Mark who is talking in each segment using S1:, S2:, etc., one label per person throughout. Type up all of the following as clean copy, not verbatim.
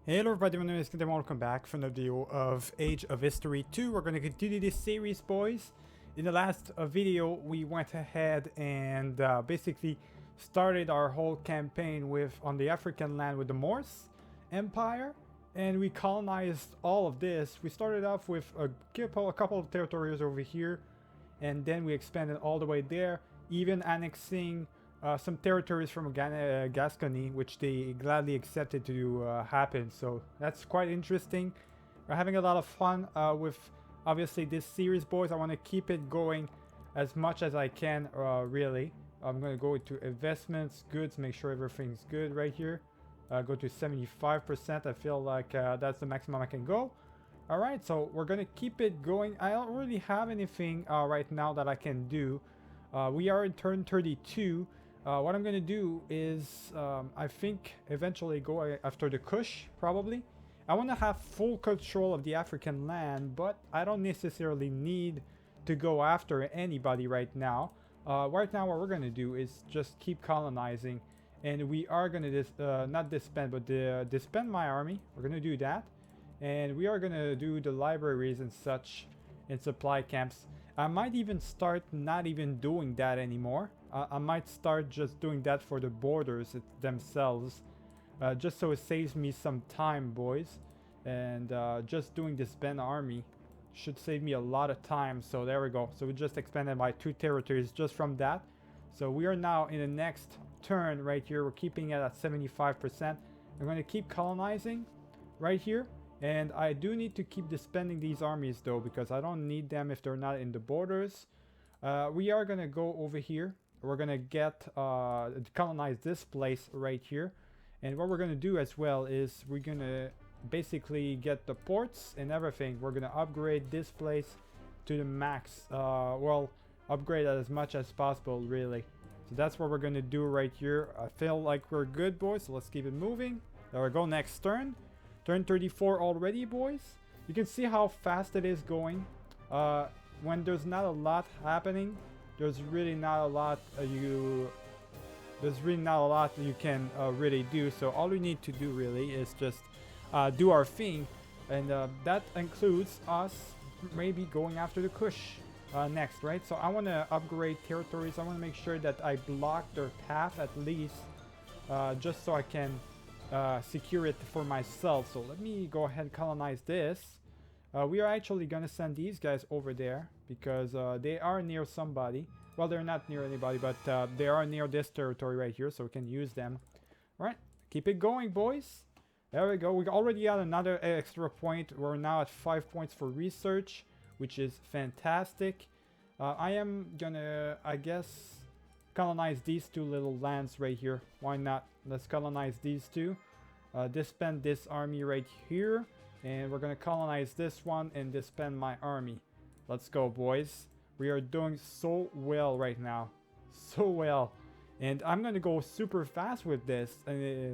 S1: Hello everybody, my name is Kent and welcome back for another video of Age of History 2. We're going to continue this series, boys. In the last video, we went ahead and basically started our whole campaign on the African land with the Morse Empire. And we colonized all of this. We started off with a couple of territories over here. And then we expanded all the way there, even annexing some territories from Gascony, which they gladly accepted to happen. So that's quite interesting. We're having a lot of fun with obviously this series, boys. I want to keep it going as much as I can, really. I'm going to go to investments, goods, make sure everything's good right here. Go to 75%. I feel like that's the maximum I can go. All right, so we're going to keep it going. I don't really have anything right now that I can do. We are in turn 32. What I'm going to do is, I think, eventually go after the Kush, probably. I want to have full control of the African land, but I don't necessarily need to go after anybody right now. Right now, what we're going to do is just keep colonizing. And we are going to, not disband, but disband my army. We're going to do that. And we are going to do the libraries and such in supply camps. I might even start not even doing that anymore. I might start just doing that for the borders themselves. Just so it saves me some time, boys. And just doing this Ben army should save me a lot of time. So there we go. So we just expanded by 2 territories just from that. So we are now in the next turn right here. We're keeping it at 75%. I'm going to keep colonizing right here. And I do need to keep disbanding these armies though, because I don't need them if they're not in the borders. We are going to go over here. We're going to get colonize this place right here. And what we're going to do as well is we're going to basically get the ports and everything. We're going to upgrade this place to the max. Well, upgrade as much as possible, really. So that's what we're going to do right here. I feel like we're good, boys. So let's keep it moving. There we go. Next turn. Turn 34 already, boys. You can see how fast it is going. When there's not a lot happening, there's really not a lot you can really do. So all we need to do really is just do our thing, and that includes us maybe going after the Kush next, right? So I want to upgrade territories. I want to make sure that I block their path at least, just so I can secure it for myself. So let me go ahead and colonize this. We are actually gonna send these guys over there because they are near somebody. Well, they're not near anybody, but they are near this territory right here, so we can use them. All right, keep it going, boys. There we go. We already had another extra point. We're now at 5 points for research, which is fantastic. I am gonna, I guess, colonize these 2 little lands right here. Why not? Let's colonize these 2. Disband this army right here. And we're gonna colonize this one and disband my army. Let's go, boys. We are doing so well right now. So well. And I'm gonna go super fast with this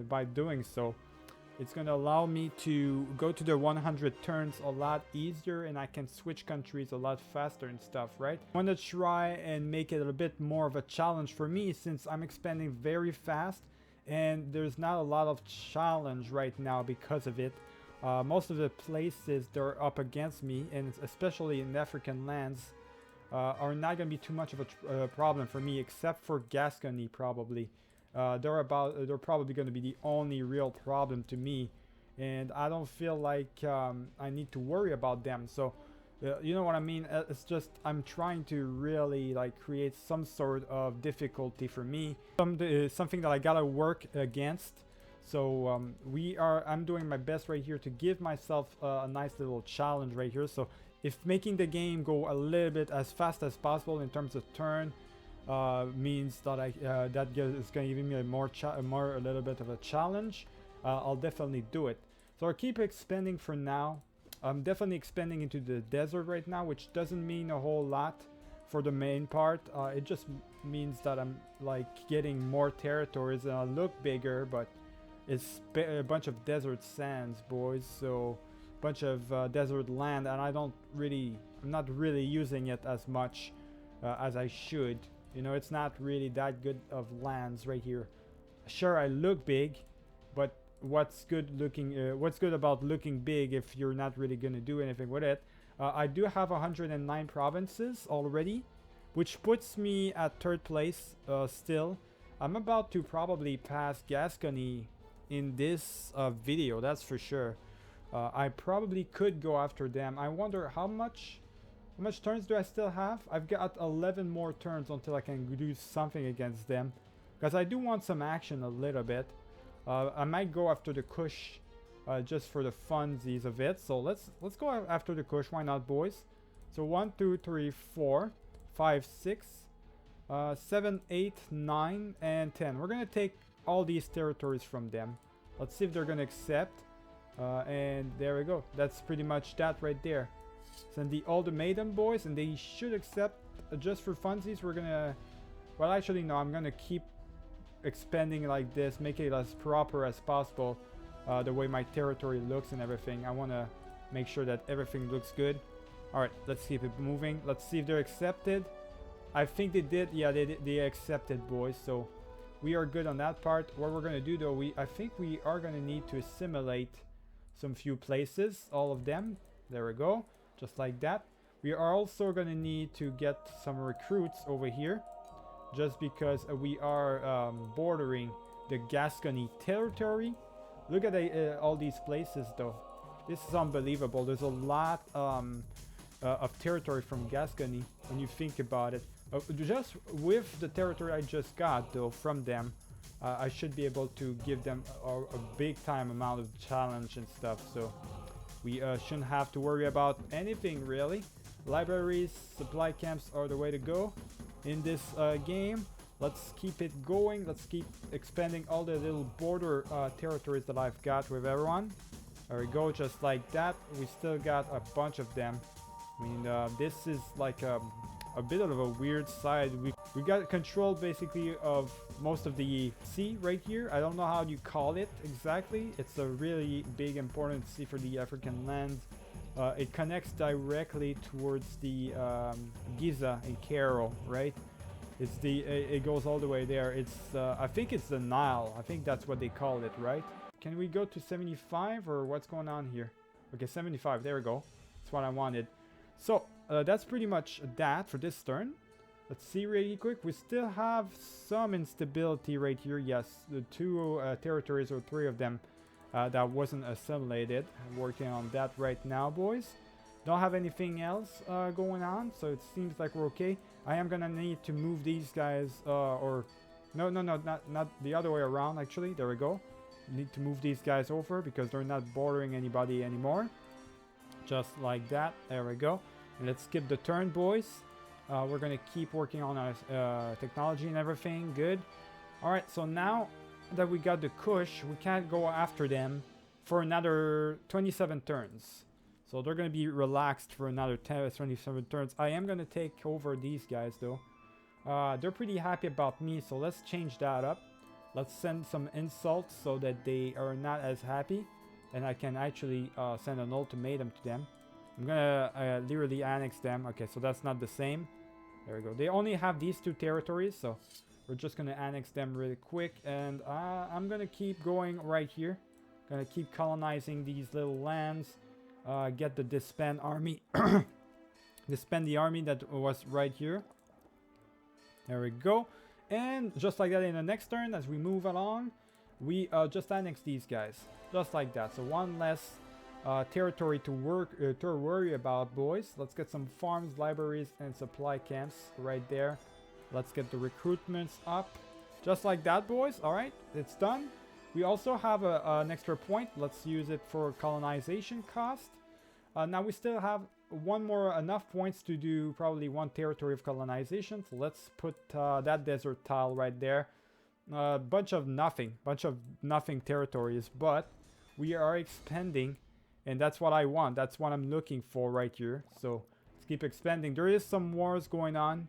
S1: by doing so. It's gonna allow me to go to the 100 turns a lot easier, and I can switch countries a lot faster and stuff, right? I want to try and make it a bit more of a challenge for me, since I'm expanding very fast and there's not a lot of challenge right now because of it. Most of the places they're up against me, and especially in African lands, are not going to be too much of a problem for me, except for Gascony probably. They're probably going to be the only real problem to me, and I don't feel like I need to worry about them. So you know what I mean? It's just I'm trying to really like create some sort of difficulty for me, something that I gotta work against. So I'm doing my best right here to give myself a nice little challenge right here. So if making the game go a little bit as fast as possible in terms of turn means that is going to give me a little bit of a challenge, I'll definitely do it. So I'll keep expanding for now. I'm definitely expanding into the desert right now, which doesn't mean a whole lot for the main part. It just means that I'm like getting more territories and I look bigger, but it's a bunch of desert sands, boys. So a bunch of desert land, and I'm not really using it as much as I should. You know, it's not really that good of lands right here. Sure, I look big, but what's good about looking big if you're not really gonna do anything with it. I do have 109 provinces already, which puts me at third place still. I'm about to probably pass Gascony in this video, that's for sure. I probably could go after them. I wonder how much turns do I still have? I've got 11 more turns until I can do something against them, because I do want some action a little bit. I might go after the Kush just for the funsies of it. So let's go after the Kush. Why not, boys? So 1, 2, 3, 4, 5, 6, 7, 8, 9, and 10. We're gonna take all these territories from them. Let's see if they're gonna accept. And there we go. That's pretty much that right there. Send the ultimatum, boys, and they should accept. Just for funsies, we're gonna... Well, actually, no. I'm gonna keep expanding like this, make it as proper as possible. The way my territory looks and everything. I want to make sure that everything looks good. Alright, let's keep it moving. Let's see if they're accepted. I think they did. Yeah, they accepted, boys. So we are good on that part. What we're going to do, though, I think we are going to need to assimilate some few places. All of them. There we go. Just like that. We are also going to need to get some recruits over here. Just because we are bordering the Gascony territory. Look at all these places, though. This is unbelievable. There's a lot of territory from Gascony when you think about it. Just with the territory I just got, though, from them, I should be able to give them a big time amount of challenge and stuff. So we shouldn't have to worry about anything, really. Libraries, supply camps are the way to go in this game. Let's keep it going. Let's keep expanding all the little border territories that I've got with everyone. There we go, just like that. We still got a bunch of them. I mean, this is like a bit of a weird side. We got control basically of most of the sea right here. I don't know how you call it exactly. It's a really big important sea for the African land. It connects directly towards the Giza in Cairo, right? It's it goes all the way there. It's I think it's the Nile. I think that's what they call it, right? Can we go to 75 or what's going on here? Okay, 75. There we go. That's what I wanted. So that's pretty much that for this turn. Let's see really quick. We still have some instability right here. Yes, the two territories or three of them that wasn't assimilated. I'm working on that right now, boys. Don't have anything else going on, so it seems like we're okay. I am gonna need to move these guys, or no, not the other way around. Actually, there we go. Need to move these guys over because they're not bordering anybody anymore. Just like that. There we go. And let's skip the turn, boys. We're gonna keep working on our technology and everything. Good. All right. So now that we got the Kush, we can't go after them for another 27 turns. So they're going to be relaxed for another 27 turns. I am going to take over these guys, though. They're pretty happy about me, so let's change that up. Let's send some insults so that they are not as happy. And I can actually send an ultimatum to them. I'm going to literally annex them. Okay, so that's not the same. There we go. They only have these two territories, so we're just going to annex them really quick. And I'm going to keep going right here. Going to keep colonizing these little lands. Get the disband army. Disband the army that was right here. There we go. And just like that in the next turn, as we move along, we just annex these guys. Just like that. So one less territory to worry about, boys. Let's get some farms, libraries, and supply camps right there. Let's get the recruitments up. Just like that, boys. Alright, it's done. We also have an extra point. Let's use it for colonization cost. Now we still have enough points to do probably one territory of colonization. So let's put that desert tile right there. Bunch of nothing territories, but we are expanding, and that's what I want. That's what I'm looking for right here. So let's keep expanding. There is some wars going on.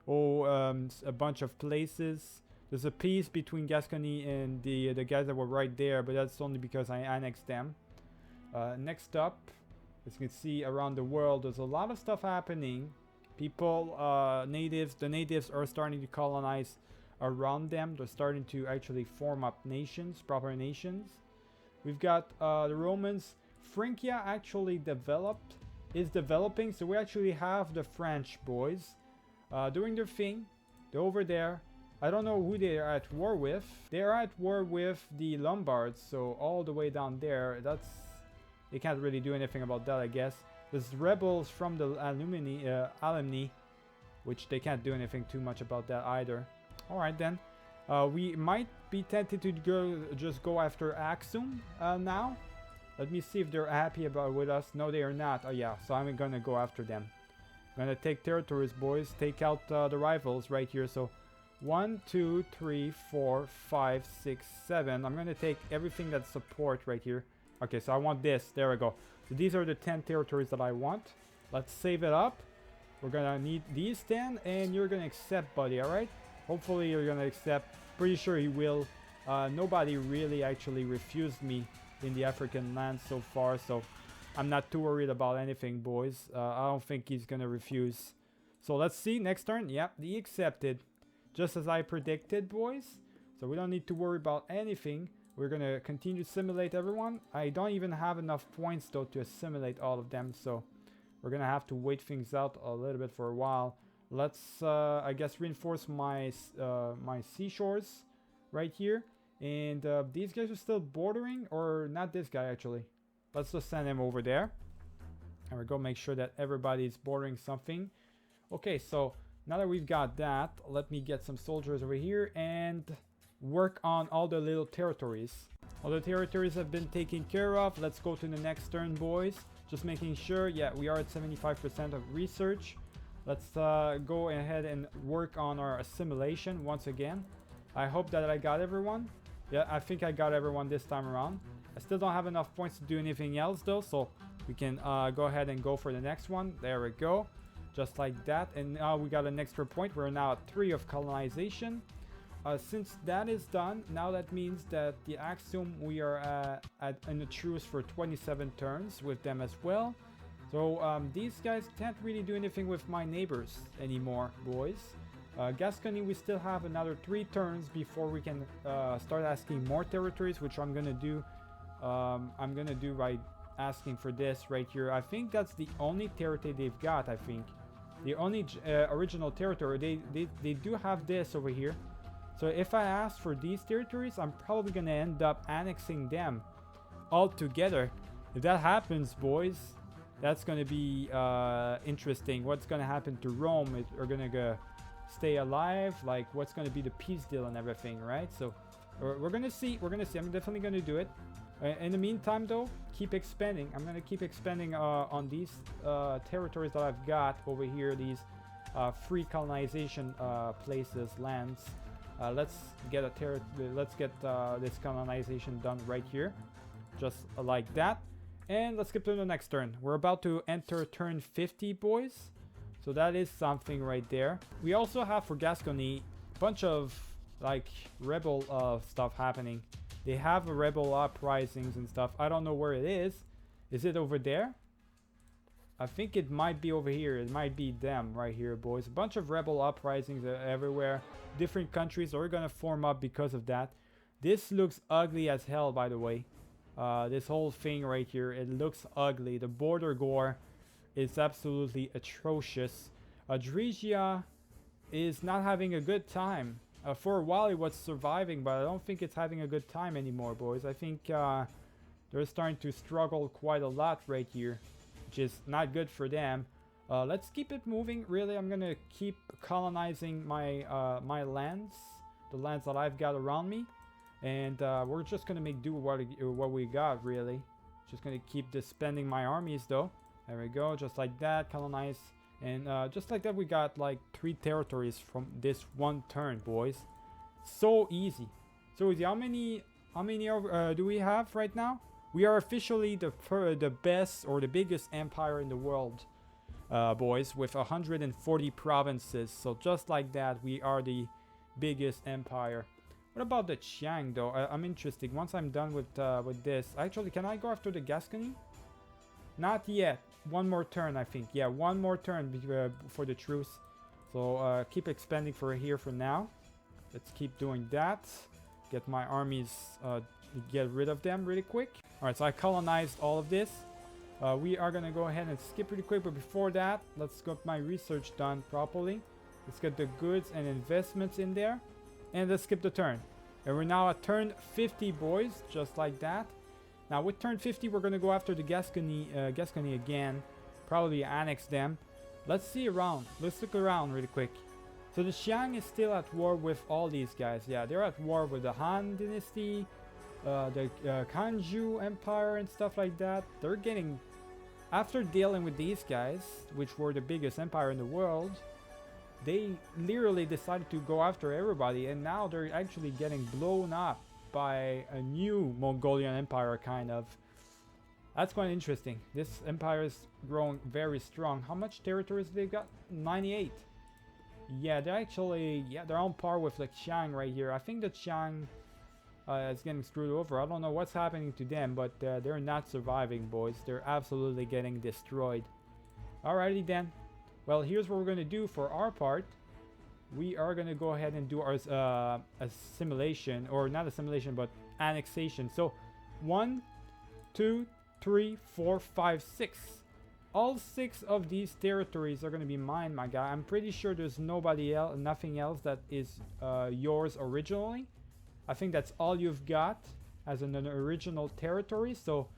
S1: A bunch of places. There's a peace between Gascony and the guys that were right there, but that's only because I annexed them. Next up, as you can see around the world, there's a lot of stuff happening. People, the natives are starting to colonize around them. They're starting to actually form up nations, proper nations. We've got the Romans. Francia actually is developing, so we actually have the French boys doing their thing. They're over there. I don't know who they are at war with. They are at war with the Lombards, so all the way down there. They can't really do anything about that, I guess. There's rebels from the alumni, which they can't do anything too much about that either. Alright then. We might be tempted to just go after Axum now. Let me see if they're happy with us. No, they are not. Oh yeah, so I'm gonna go after them. I'm gonna take territories, boys. Take out the rivals right here. So 1, 2, 3, 4, 5, 6, 7. I'm gonna take everything that's support right here. Okay, so I want this. There we go. So these are the 10 territories that I want. Let's save it up. We're gonna need these 10, and you're gonna accept, buddy, alright? Hopefully you're gonna accept. Pretty sure he will. Nobody really actually refused me in the African land so far, so I'm not too worried about anything, boys. I don't think he's gonna refuse. So let's see, next turn. Yep, he accepted. Just as I predicted, boys. So we don't need to worry about anything. We're gonna continue to assimilate everyone. I don't even have enough points though to assimilate all of them, so we're gonna have to wait things out a little bit for a while. Let's I guess reinforce my my seashores right here. And these guys are still bordering, or not this guy actually. Let's just send him over there. There we go, make sure that everybody's bordering something. Okay, so now that we've got that, let me get some soldiers over here and work on all the little territories. All the territories have been taken care of. Let's go to the next turn, boys. Just making sure, yeah, we are at 75% of research. Let's go ahead and work on our assimilation once again. I hope that I got everyone. Yeah, I think I got everyone this time around. I still don't have enough points to do anything else though, so we can go ahead and go for the next one. There we go. Just like that. And now we got an extra point. We're now at 3 of colonization. Since that is done, now that means that the Axiom, we are in a truce for 27 turns with them as well. So these guys can't really do anything with my neighbors anymore, boys. Gascony, we still have another 3 turns before we can start asking more territories, which I'm gonna do. I'm gonna do by asking for this right here. I think that's the only territory they've got. I think the only original territory. They do have this over here. So if I ask for these territories, I'm probably gonna end up annexing them all together. If that happens, boys, that's gonna be interesting. What's gonna happen to Rome? Are gonna go stay alive? Like, what's gonna be the peace deal and everything, right? So we're gonna see. We're gonna see. I'm definitely gonna do it. In the meantime, though, keep expanding. I'm gonna keep expanding on these territories that I've got over here. These free colonization places, lands. Let's get this colonization done right here, just like that. And let's skip to the next turn. We're about to enter turn 50, boys. So that is something right there. We also have for Gascony a bunch of like rebel stuff happening. They have a rebel uprisings and stuff. I don't know where it is. Is it over there? I think it might be over here. It might be them right here, boys. A bunch of rebel uprisings everywhere. Different countries are gonna form up because of that. This looks ugly as hell, by the way. This whole thing right here, it looks ugly. The border gore is absolutely atrocious. Adregia is not having a good time. For a while it was surviving, but I don't think it's having a good time anymore, boys. I think they're starting to struggle quite a lot right here, which is not good for them. Let's keep it moving. Really, I'm gonna keep colonizing my my lands, the lands that I've got around me, and we're just gonna make do what we got. Really, just gonna keep spending my armies though. There we go, just like that, colonize, and just like that, we got like 3 territories from this one turn, boys. So easy, so easy. How many do we have right now? We are officially the best or the biggest empire in the world. Boys, with 140 provinces. So just like that, we are the biggest empire. What about the Chiang though? I'm interested. Once I'm done with this, actually, can I go after the Gascony? Not yet. One more turn, I think. Yeah, one more turn for the truce. So keep expanding for here for now. Let's keep doing that. Get my armies get rid of them really quick. All right, so I colonized all of this. We are gonna go ahead and skip really quick, but before that, let's get my research done properly. Let's get the goods and investments in there, and let's skip the turn. And we're now at turn 50, boys, just like that. Now with turn 50, we're gonna go after the Gascony again, probably annex them. Let's see around. Let's look around really quick. So the Xiang is still at war with all these guys. Yeah, they're at war with the Han Dynasty, the Kanju Empire and stuff like that. They're getting, after dealing with these guys, which were the biggest empire in the world, they literally decided to go after everybody, and now they're actually getting blown up by a new Mongolian empire, kind of. That's quite interesting. This empire is growing very strong. How much territories they've got? 98. Yeah, they're actually, they're on par with the Qiang right here. I think the Qiang is getting screwed over. I don't know what's happening to them, but they're not surviving, boys. They're absolutely getting destroyed. Alrighty then. Well, here's what we're going to do for our part. We are going to go ahead and do our assimilation, or not assimilation, but annexation. So 1, 2, 3, 4, 5, 6. All 6 of these territories are going to be mine, my guy. I'm pretty sure there's nothing else that is yours originally. I think that's all you've got as an original territory. So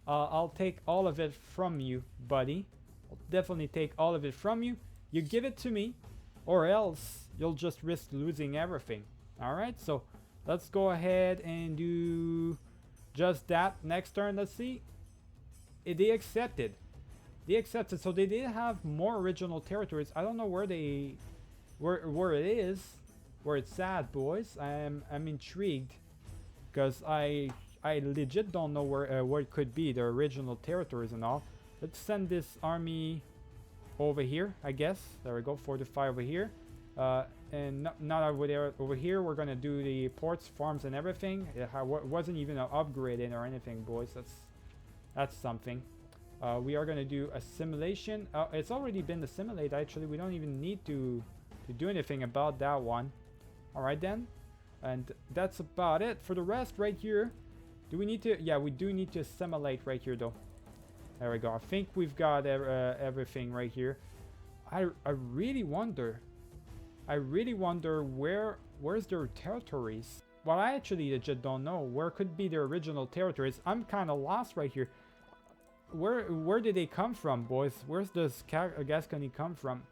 S1: I'll take all of it from you, buddy. I'll definitely take all of it from you. You give it to me, or else you'll just risk losing everything. Alright, so let's go ahead and do just that. Next turn, let's see. They accepted. They accepted, so they did have more original territories. I don't know where where it is, where it's at, boys. I'm intrigued, because I legit don't know where it could be, the original territories and all. Let's send this army over here, I guess. There we go, fortify over here. And not over there. Over here, we're gonna do the ports, farms, and everything. It wasn't even an upgraded or anything, boys. That's something. We are gonna do assimilation. It's already been assimilated. Actually, we don't even need to do anything about that one. All right then, and that's about it for the rest. Right here, do we need to? Yeah, we do need to assimilate right here, though. There we go. I think we've got everything right here. I really wonder. Where's their territories? Well, I actually legit don't know. Where could be their original territories? I'm kind of lost right here. Where did they come from, boys? Where's this Gascony come from?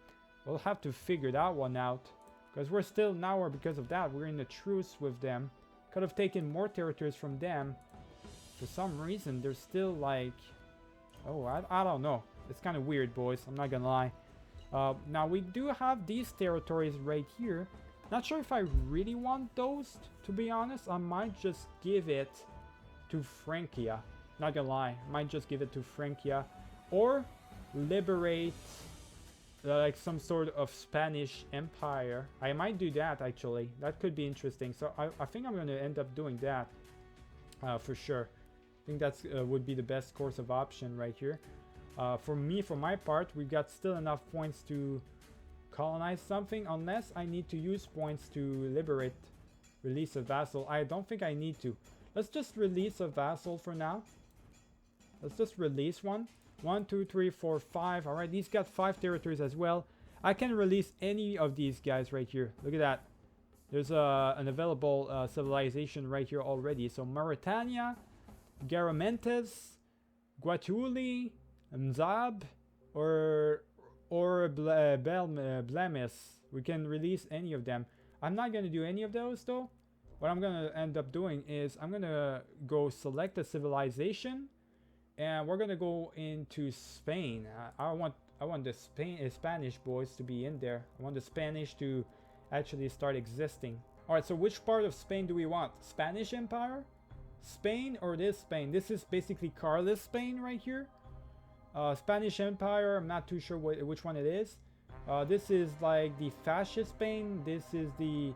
S1: We'll have to figure that one out. Because we're still, because of that, we're in a truce with them. Could have taken more territories from them. For some reason, they're still like... Oh, I don't know. It's kind of weird, boys. I'm not gonna lie. Now, we do have these territories right here. Not sure if I really want those, to be honest. I might just give it to Francia. Not gonna lie. I might just give it to Francia. Or liberate like some sort of Spanish empire. I might do that, actually. That could be interesting. So I think I'm gonna end up doing that for sure. I think that's would be the best course of option right here. For my part, we've got still enough points to colonize something, unless I need to use points to release a vassal. I don't think I need to. Let's just release a vassal for now. Let's just release one. 1, 2, 3, 4, 5. All right, these got 5 territories as well. I can release any of these guys right here. Look at that. There's an available civilization right here already. So Mauritania, Garamentes, Guatuli, Mzab, or Blemis. We can release any of them. I'm not going to do any of those though. What I'm going to end up doing is I'm going to go select a civilization, and we're going to go into Spain. I want the Spanish boys to be in there. I want the Spanish to actually start existing. All right, so which part of Spain do we want? Spanish Empire? Spain or this Spain? This is basically Carlist Spain right here. Spanish Empire, I'm not too sure which one it is. This is like the fascist Spain. This is the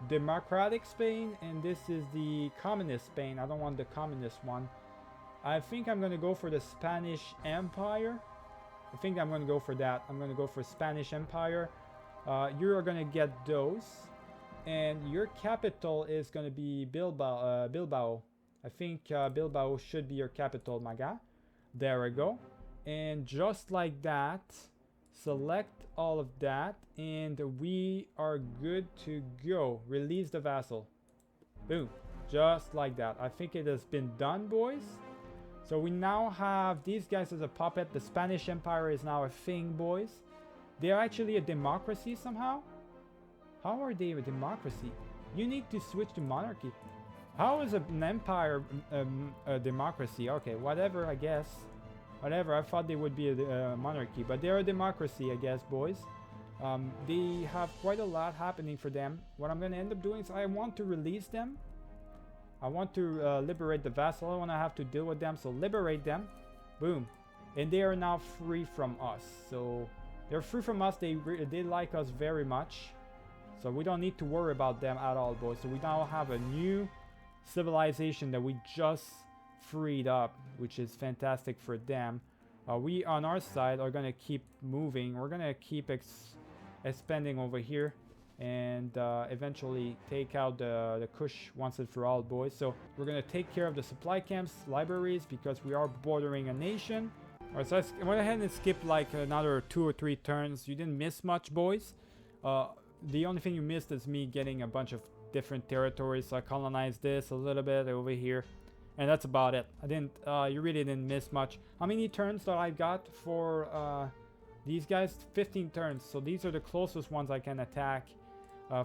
S1: democratic Spain, and this is the communist Spain. I don't want the communist one. I think I'm gonna go for the Spanish Empire. I think I'm gonna go for that. I'm gonna go for Spanish Empire. You're gonna get those, and your capital is gonna be Bilbao. I think Bilbao should be your capital, my guy. There we go. And just like that, select all of that, and we are good to go. Release the vassal. Boom. Just like that. I think it has been done, boys. So we now have these guys as a puppet. The Spanish Empire is now a thing, boys. They're actually a democracy somehow. How are they a democracy? You need to switch to monarchy. How is an empire a democracy? Okay, whatever, I guess. Whatever, I thought they would be a monarchy, but they're a democracy, I guess, boys. They have quite a lot happening for them. What I'm going to end up doing is I want to release them. I want to liberate the vassal. I don't want to have to deal with them, so liberate them. Boom. And they are now free from us. So they're free from us. They like us very much. So we don't need to worry about them at all, boys. So we now have a new civilization that we just freed up, which is fantastic for them. We on our side are going to keep moving. We're going to keep expanding over here. And eventually take out the Kush once and for all, boys. So we're going to take care of the supply camps, libraries, because we are bordering a nation. Alright, so I went ahead and skipped like another 2 or 3 turns. You didn't miss much, boys. The only thing you missed is me getting a bunch of different territories. So I colonized this a little bit over here. And that's about it. I didn't, you really didn't miss much. How many turns that I got for these guys? 15 turns. So these are the closest ones I can attack.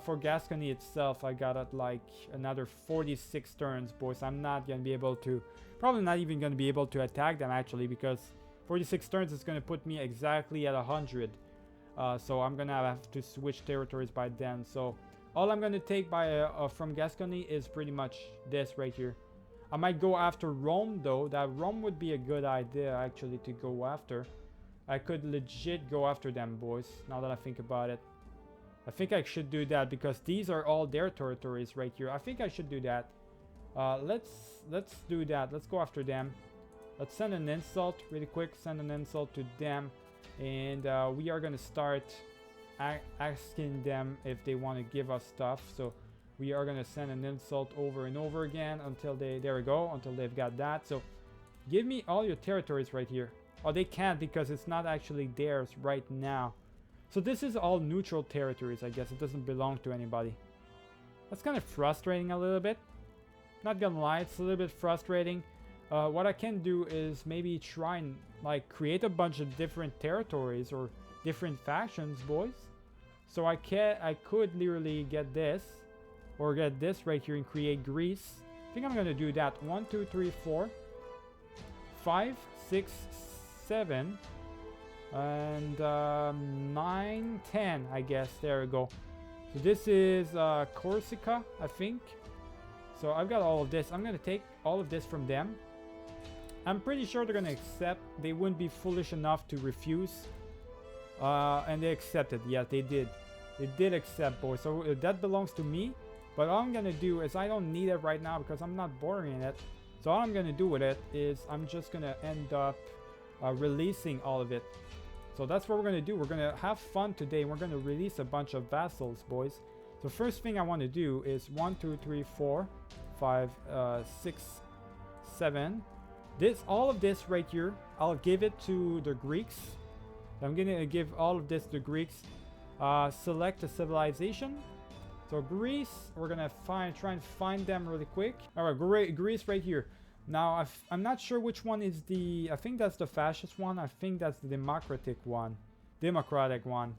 S1: For Gascony itself, I got at like another 46 turns, boys. I'm not going to be able to, probably not even going to be able to attack them actually, because 46 turns is going to put me exactly at 100. So I'm going to have to switch territories by then. So all I'm going to take by from Gascony is pretty much this right here. I might go after Rome though. That Rome would be a good idea actually to go after. I could legit go after them, boys, now that I think about it. I think I should do that because these are all their territories right here. I think I should do that. Let's do that. Let's go after them. Let's send an insult really quick. Send an insult to them. And we are going to start asking them if they want to give us stuff. So we are going to send an insult over and over again until they, there we go, until they've got that. So give me all your territories right here. Oh, they can't because it's not actually theirs right now. So this is all neutral territories, I guess. It doesn't belong to anybody. That's kind of frustrating a little bit. Not gonna lie, it's a little bit frustrating. What I can do is maybe try and like create a bunch of different territories or different factions, boys. So I could literally get this or get this right here and create Greece. I think I'm gonna do that. 1, 2, 3, 4, 5, 6, 7. And 9, 10, I guess. There we go. So this is Corsica, I think. So I've got all of this. I'm going to take all of this from them. I'm pretty sure they're going to accept. They wouldn't be foolish enough to refuse. And they accepted. Yeah, they did. They did accept, boys. So that belongs to me. But all I'm going to do is I don't need it right now because I'm not bordering it. So all I'm going to do with it is I'm just going to end up releasing all of it. So that's what we're going to do. We're going to have fun today. We're going to release a bunch of vassals, boys. So first thing I want to do is 1, 2, 3, 4, 5, 6, 7. All of this right here, I'll give it to the Greeks. I'm going to give all of this to Greeks. Select a civilization. So Greece, we're going to try and find them really quick. All right, Greece right here. Now, I'm not sure which one is the... I think that's the fascist one. I think that's the democratic one.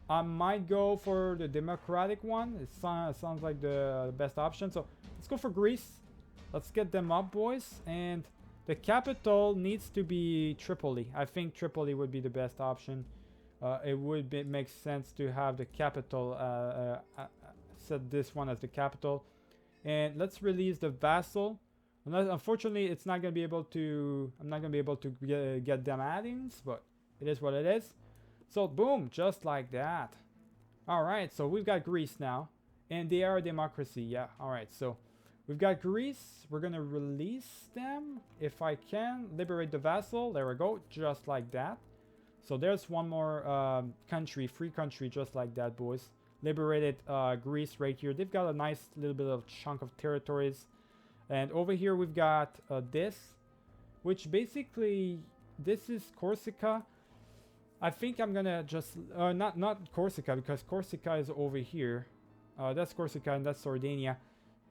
S1: I might go for the democratic one. It sounds like the best option. So, let's go for Greece. Let's get them up, boys. And the capital needs to be Tripoli. I think Tripoli would be the best option. It would make sense to have the capital... set this one as the capital. And let's release the vassal. Unfortunately, it's not going to be able to... I'm not going to be able to get them add-ins, but it is what it is. So, boom, just like that. Alright, so we've got Greece now. And they are a democracy, yeah. Alright, so we've got Greece. We're going to release them, if I can. Liberate the vassal. There we go, just like that. So there's one more country, free country, just like that, boys. Liberated Greece right here. They've got a nice little bit of chunk of territories. And over here we've got this, which basically, this is Corsica. I think I'm gonna just, not Corsica, because Corsica is over here. That's Corsica and that's Sardinia.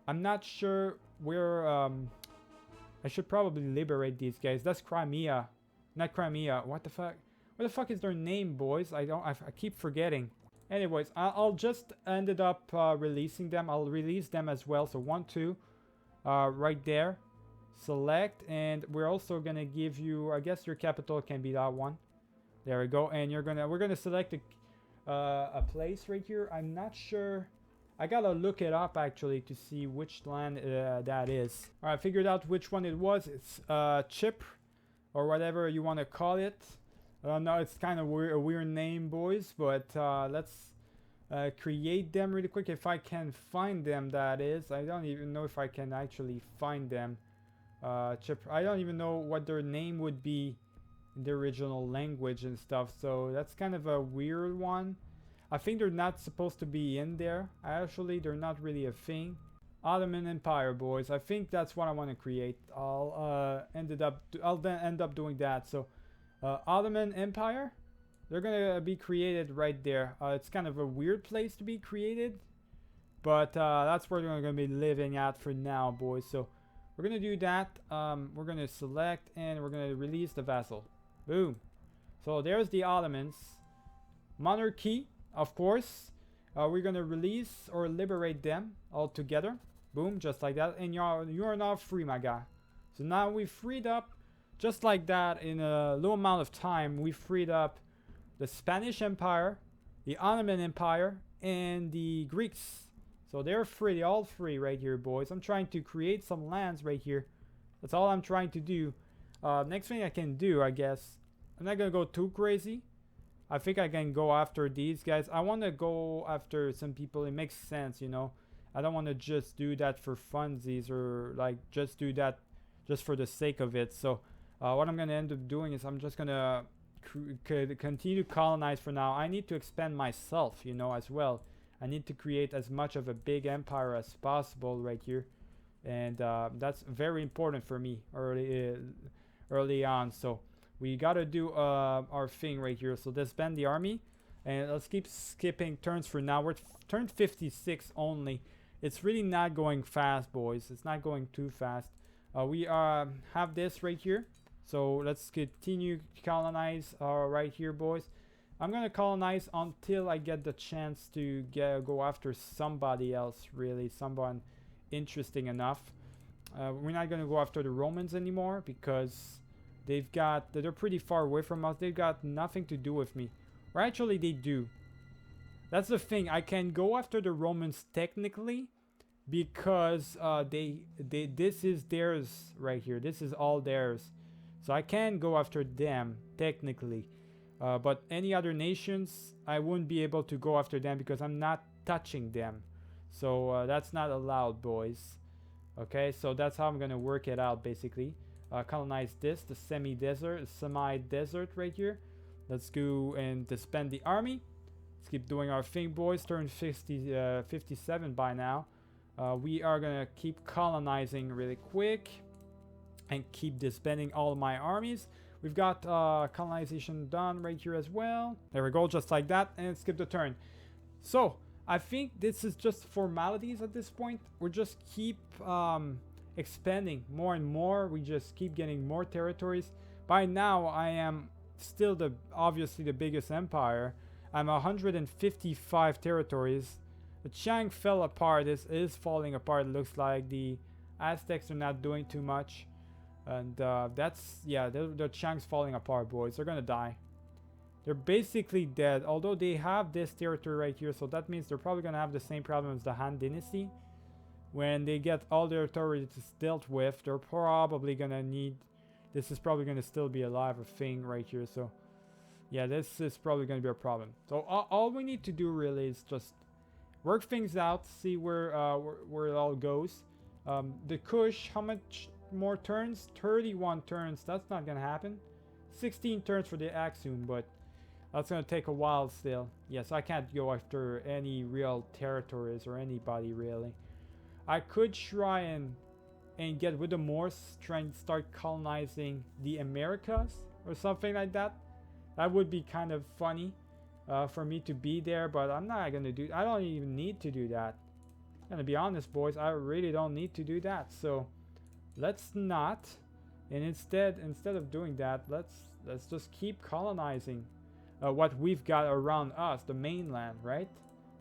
S1: I'm not sure where, I should probably liberate these guys. That's Crimea. Not Crimea. What the fuck? What the fuck is their name, boys? I keep forgetting. Anyways, I'll just ended up releasing them. I'll release them as well. So 1, 2, right there. Select, and we're also gonna give you, I guess your capital can be that one. There we go. And we're gonna select a place right here. I'm not sure. I gotta look it up actually to see which land that is. All right, I figured out which one it was. It's Chip, or whatever you want to call it. I don't know, it's kind of a weird name, boys, but let's create them really quick. If I can find them, that is. I don't even know if I can actually find them. Chip, I don't even know what their name would be in the original language and stuff, so that's kind of a weird one. I think they're not supposed to be in there. Actually, they're not really a thing. Ottoman Empire, boys. I think that's what I want to create. I'll then end up doing that. So, Ottoman Empire, they're gonna be created right there. It's kind of a weird place to be created, but that's where they're gonna be living at for now, boys. So, we're gonna do that. We're gonna select and we're gonna release the vassal. Boom. So there's the Ottomans. Monarchy. Of course, we're gonna release or liberate them all together. Boom, just like that. And you are now free, my guy. So now we freed up, just like that, in a low amount of time. We freed up the Spanish Empire, the Ottoman Empire, and the Greeks. So they're free, they're all free right here, boys. I'm trying to create some lands right here. That's all I'm trying to do. Next thing I can do, I guess, I'm not gonna go too crazy. I think I can go after these guys. I want to go after some people. It makes sense, you know. I don't want to just do that for funsies or like just do that just for the sake of it. So what I'm going to end up doing is I'm just going to continue to colonize for now. I need to expand myself, you know, as well. I need to create as much of a big empire as possible right here. And that's very important for me early on. So we gotta do our thing right here. So disband the army, and let's keep skipping turns for now. We're turn 56 only. It's really not going fast, boys. It's not going too fast. We have this right here. So let's continue to colonize right here, boys. I'm gonna colonize until I get the chance to go after somebody else, really, someone interesting enough. We're not gonna go after the Romans anymore because they're pretty far away from us. They've got nothing to do with me. Or actually they do. That's the thing. I can go after the Romans technically because this is theirs right here. This is all theirs. So I can go after them technically. But any other nations, I wouldn't be able to go after them because I'm not touching them. So that's not allowed, boys. Okay, so that's how I'm gonna work it out basically. Colonize this, the semi-desert right here. Let's go and disband the army. Let's keep doing our thing, boys. Turn 57 by now. We are gonna keep colonizing really quick and keep disbanding all of my armies. We've got colonization done right here as well. There we go, just like that, and skip the turn. So I think this is just formalities at this point. We'll just keep expanding more and more. We just keep getting more territories. By now I am still obviously the biggest empire. I'm 155 territories. The Chiang fell apart. Is falling apart. It looks like the Aztecs are not doing too much, and that's, yeah, the Chiang's falling apart, boys. They're gonna die. They're basically dead, although they have this territory right here, so that means they're probably gonna have the same problem as the Han Dynasty. When they get all their authorities dealt with, they're probably gonna need, this is probably gonna still be alive, a thing right here. So yeah, this is probably gonna be a problem. So all we need to do really is just work things out, see where it all goes. The Kush, how much more turns? 31 turns. That's not gonna happen. 16 turns for the Aksum, but that's gonna take a while still. Yes, I can't go after any real territories or anybody really. I could try and and get with the Moors, try and start colonizing the Americas or something like that. That would be kind of funny for me to be there, but I'm not gonna do. I don't even need to do that. I'm gonna be honest, boys. I really don't need to do that. So let's not. And instead of doing that, let's just keep colonizing what we've got around us, the mainland, right?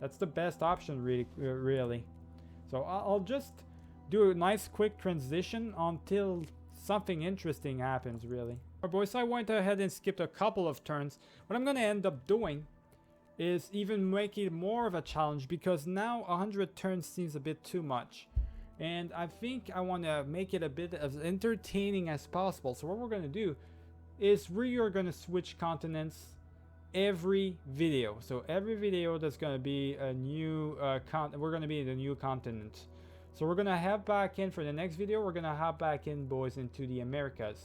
S1: That's the best option, really. So I'll just do a nice quick transition until something interesting happens, really. Alright, boys, I went ahead and skipped a couple of turns. What I'm gonna end up doing is even make it more of a challenge, because now 100 turns seems a bit too much. And I think I want to make it a bit as entertaining as possible. So what we're going to do is we are going to switch continents every video. So every video there's going to be a new we're going to be in a new continent. So we're going to hop back in for the next video. We're going to hop back in, boys, into the Americas.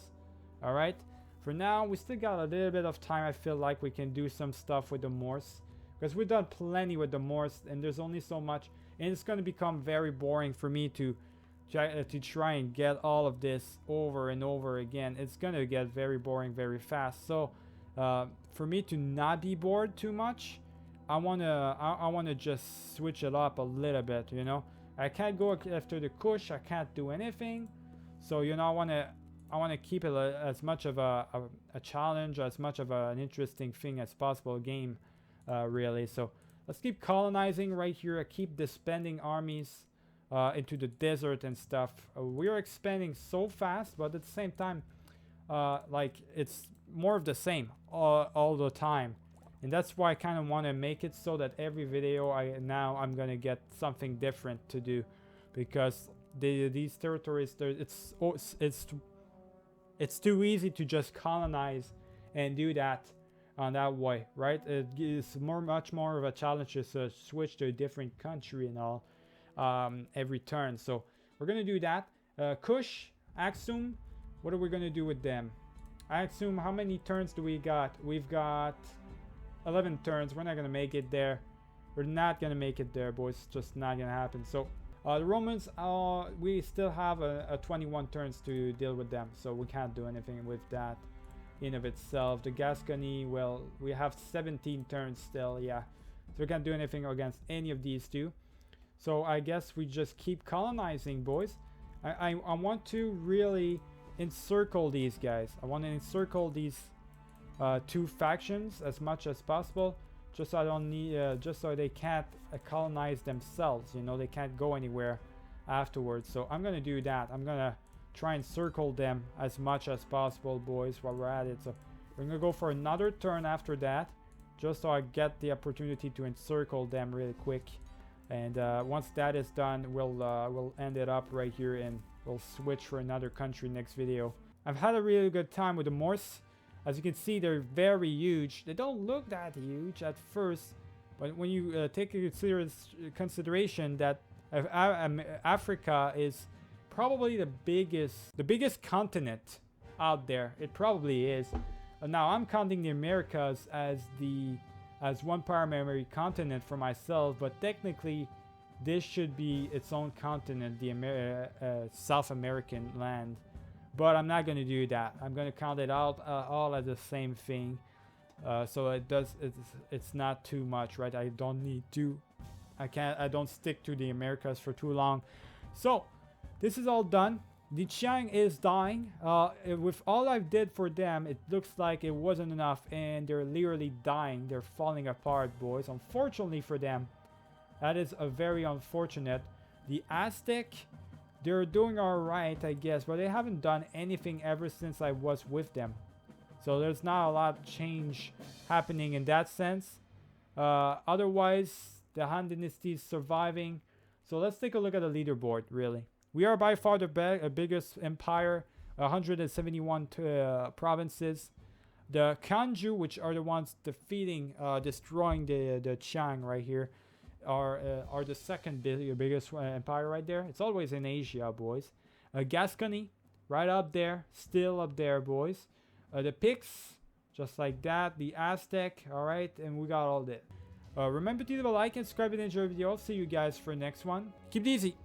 S1: All right. For now, we still got a little bit of time. I feel like we can do some stuff with the Moors, because we've done plenty with the Moors, and there's only so much. And it's going to become very boring for me to try and get all of this over and over again. It's going to get very boring very fast. So for me to not be bored too much, I want to just switch it up a little bit, you know. I can't go after the Kush. I can't do anything. So, you know, I want to keep it as much of a challenge, as much of an interesting thing as possible game, really. So let's keep colonizing right here. I keep disbanding armies into the desert and stuff. We're expanding so fast, but at the same time, like, it's more of the same all the time. And that's why I kind of want to make it so that every video I'm going to get something different to do. Because these territories, it's too easy to just colonize and do that on that way, right? It is much more of a challenge to switch to a different country and all every turn. So we're gonna do that. Kush, Aksum, what are we gonna do with them? Aksum, how many turns do we got? We've got 11 turns. We're not gonna make it there. We're not gonna make it there, boys. It's just not gonna happen. So the Romans, we still have a 21 turns to deal with them, so we can't do anything with that in of itself. The Gascony, well, we have 17 turns still, yeah. So we can't do anything against any of these two. So I guess we just keep colonizing, boys. I want to really encircle these guys. I want to encircle these two factions as much as possible, just so I don't need, just so they can't colonize themselves. You know, they can't go anywhere afterwards. So I'm gonna do that. I'm gonna try and circle them as much as possible, boys, while we're at it. So we're gonna go for another turn after that, just so I get the opportunity to encircle them really quick. And once that is done, we'll end it up right here, and we'll switch for another country next video. I've had a really good time with the Morse. As you can see, they're very huge. They don't look that huge at first, but when you take into consideration that Africa is probably the biggest continent out there. It probably is. Now I'm counting the Americas as one primary continent for myself, but technically this should be its own continent, the South American land. But I'm not going to do that. I'm going to count it out all as the same thing. So it's not too much, right? I don't need to. I don't stick to the Americas for too long. So this is all done. The Chiang is dying. With all I did for them, it looks like it wasn't enough, and they're literally dying. They're falling apart, boys. Unfortunately for them, that is a very unfortunate. The Aztec, they're doing all right, I guess, but they haven't done anything ever since I was with them. So there's not a lot of change happening in that sense. Otherwise, the Han Dynasty is surviving. So let's take a look at the leaderboard, really. We are by far the biggest empire, 171 provinces. The Kanju, which are the ones defeating, destroying the Chiang right here, are the second biggest empire right there. It's always in Asia, boys. Gascony, right up there, still up there, boys. The Picts, just like that. The Aztec, all right, and we got all that. Remember to leave a like and subscribe and enjoy the video. I'll see you guys for the next one. Keep it easy.